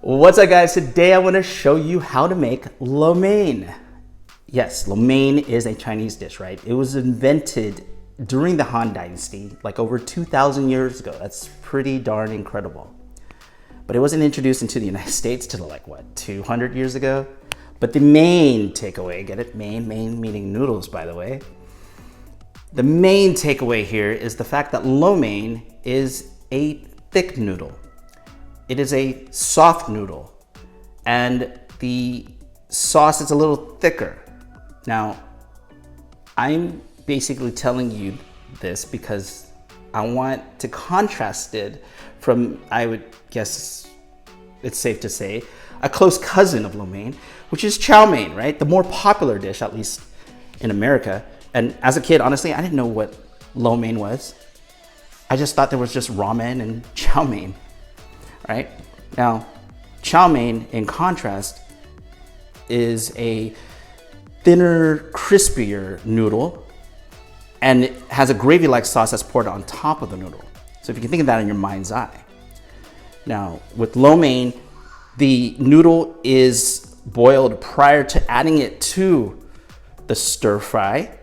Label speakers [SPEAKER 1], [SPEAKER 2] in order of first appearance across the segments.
[SPEAKER 1] What's up, guys? Today I want to show you how to make lo mein. Yes, lo mein is a Chinese dish, right? It was invented during the Han Dynasty, like over 2,000 years ago. That's pretty darn incredible. But it wasn't introduced into the United States till like, what, 200 years ago? But the main takeaway, get it? Main meaning noodles, by the way. The main takeaway here is the fact that lo mein is a thick noodle. It is a soft noodle, and the sauce is a little thicker. Now, I'm basically telling you this because I want to contrast it from, I would guess it's safe to say, a close cousin of lo mein, which is chow mein, right? The more popular dish, at least in America. And as a kid, honestly, I didn't know what lo mein was. I just thought there was just ramen and chow mein. Right? Now, chow mein, in contrast, is a thinner, crispier noodle, and it has a gravy-like sauce that's poured on top of the noodle. So if you can think of that in your mind's eye. Now, with lo mein, the noodle is boiled prior to adding it to the stir fry,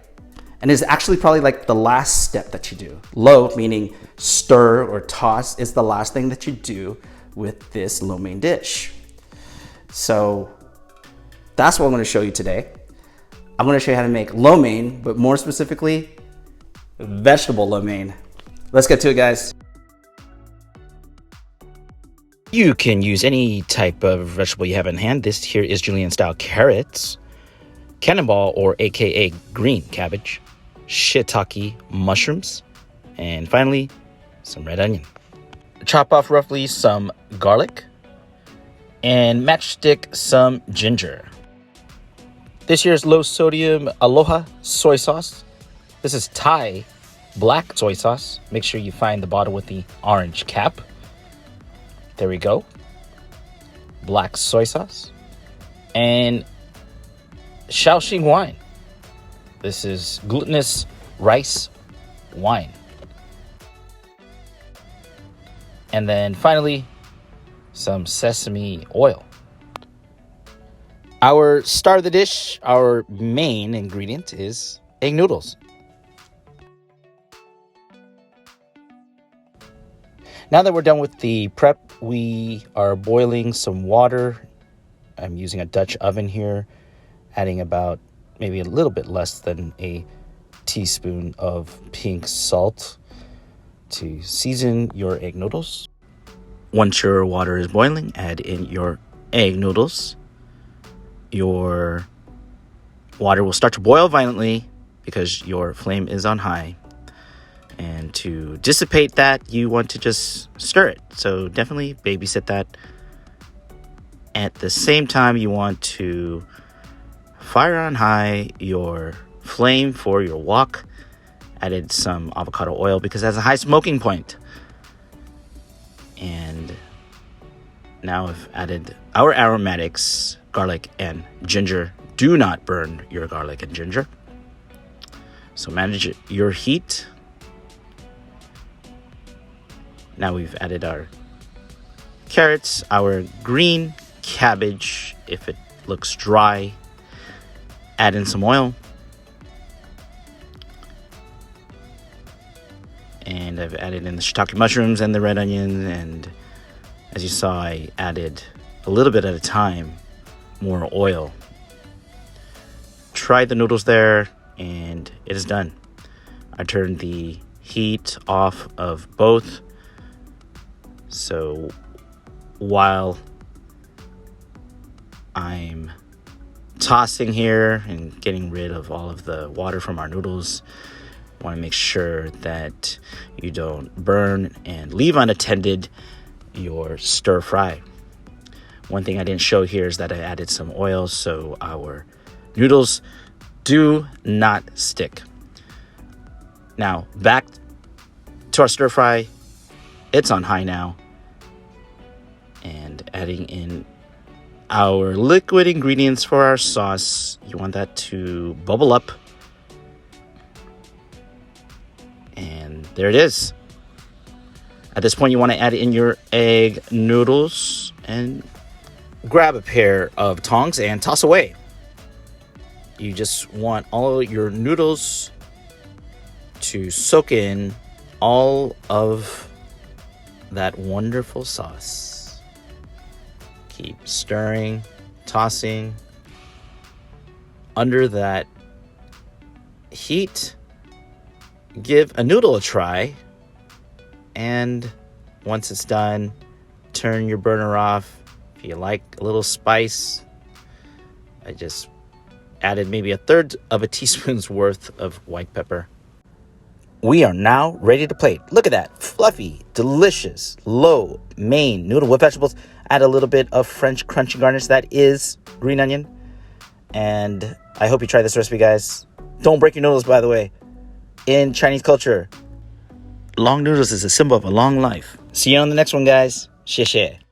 [SPEAKER 1] and is actually probably like the last step that you do. Lo, meaning stir or toss, is the last thing that you do with this lo mein dish. So that's what I'm going to show you today. I'm going to show you how to make lo mein, but more specifically, vegetable lo mein. Let's get to it, guys. You can use any type of vegetable you have in hand. This here is Julian style carrots, cannonball or AKA green cabbage, shiitake mushrooms, and finally, some red onion. Chop off roughly some garlic and matchstick some ginger. This here is low sodium Aloha soy sauce. This is Thai black soy sauce. Make sure you find the bottle with the orange cap. There we go. Black soy sauce. And Shaoxing wine. This is glutinous rice wine. And then finally, some sesame oil. Our star of the dish, our main ingredient is egg noodles. Now that we're done with the prep, we are boiling some water. I'm using a Dutch oven here, adding about maybe a little bit less than a teaspoon of pink salt to season your egg noodles. Once your water is boiling, add in your egg noodles. Your water will start to boil violently because your flame is on high. And to dissipate that, you want to just stir it. So definitely babysit that. At the same time, you want to fire on high your flame for your wok. Added some avocado oil because it has a high smoking point. And now I've added our aromatics, garlic and ginger. Do not burn your garlic and ginger. So manage your heat. Now we've added our carrots, our green cabbage. If it looks dry, add in some oil. And I've added in the shiitake mushrooms and the red onion. And as you saw, I added a little bit at a time more oil. Tried the noodles there, and it is done. I turned the heat off of both. So while I'm tossing here and getting rid of all of the water from our noodles, want to make sure that you don't burn and leave unattended your stir fry. One thing I didn't show here is that I added some oil so our noodles do not stick. Now back to our stir fry. It's on high now. And adding in our liquid ingredients for our sauce. You want that to bubble up. And there it is. At this point, you want to add in your egg noodles and
[SPEAKER 2] grab a pair of tongs and toss away. You just want all your noodles to soak in all of that wonderful sauce. Keep stirring, tossing. Under that heat, give a noodle a try, and once it's done, turn your burner off. If you like a little spice, I just added maybe 1/3 of a teaspoon's worth of white pepper. We are now ready to plate. Look at that, fluffy, delicious, lo mein noodle with vegetables. Add a little bit of French crunchy garnish, that is green onion. And I hope you try this recipe, guys. Don't break your noodles, by the way. In Chinese culture, long noodles is a symbol of a long life. See you on the next one, guys. 谢谢.